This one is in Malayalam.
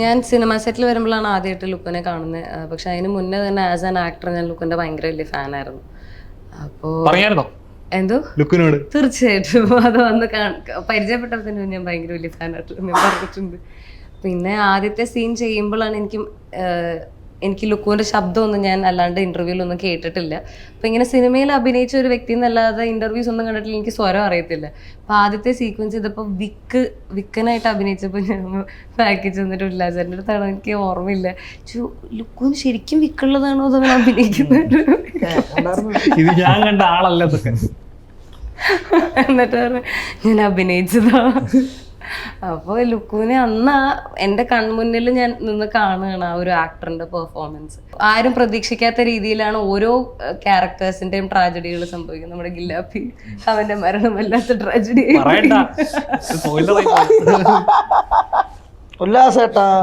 ഞാൻ സിനിമ സെറ്റിൽ വരുമ്പോഴാണ് ആദ്യമായിട്ട് ലുക്കനെ കാണുന്നത്. പക്ഷെ അതിന് മുന്നേ തന്നെ ആസ് ആൻ ആക്ടർ ഞാൻ ലുക്കന്റെ ഭയങ്കര വലിയ ഫാനായിരുന്നു. അപ്പോ എന്തോ ലുക്കിനോട് തീർച്ചയായിട്ടും അത് വന്ന് പരിചയപ്പെട്ടതിന് ഞാൻ ഭയങ്കര വലിയ ഫാനായിട്ട് പറഞ്ഞിട്ടുണ്ട്. പിന്നെ ആദ്യത്തെ സീൻ ചെയ്യുമ്പോഴാണ് എനിക്ക് ലുക്കുവിന്റെ ശബ്ദമൊന്നും ഞാൻ അല്ലാണ്ട് ഇന്റർവ്യൂലൊന്നും കേട്ടിട്ടില്ല. അപ്പൊ ഇങ്ങനെ സിനിമയിൽ അഭിനയിച്ച ഒരു വ്യക്തി എന്നല്ലാതെ ഇന്റർവ്യൂസ് ഒന്നും കണ്ടിട്ടില്ല, എനിക്ക് സ്വരം അറിയത്തില്ല. അപ്പൊ ആദ്യത്തെ സീക്വൻസ് ചെയ്തപ്പോ വിക്കനായിട്ട് അഭിനയിച്ചപ്പോൾ ഞാൻ പാക്കേജ് വന്നിട്ട് ഉല്ലാസന്റെ അടുത്താണ്, എനിക്ക് ഓർമ്മയില്ല, ലുക്കുവിന് ശരിക്കും വിക്കുള്ളതാണോ അതങ്ങനെ അഭിനയിക്കുന്നത് ഇത് ഞാൻ കണ്ട ആളല്ല. എന്നിട്ട് ഞാൻ അഭിനയിച്ചതാ. അപ്പോൾ ലുക്കുവിനെ അന്ന് എൻ്റെ കൺമുന്നിൽ ഞാൻ നിന്ന് കാണുകയാണ് ആ ഒരു ആക്ടറിന്റെ പെർഫോമൻസ്. ആരും പ്രതീക്ഷിക്കാത്ത രീതിയിലാണ് ഓരോ ക്യാരക്ടേഴ്സിന്റെയും ട്രാജഡികൾ സംഭവിക്കുന്നത്. നമ്മുടെ ഗില്ലാപ്പി, അവന്റെ മരണമല്ലാത്ത ട്രാജഡി. ഉല്ലാസേട്ടാ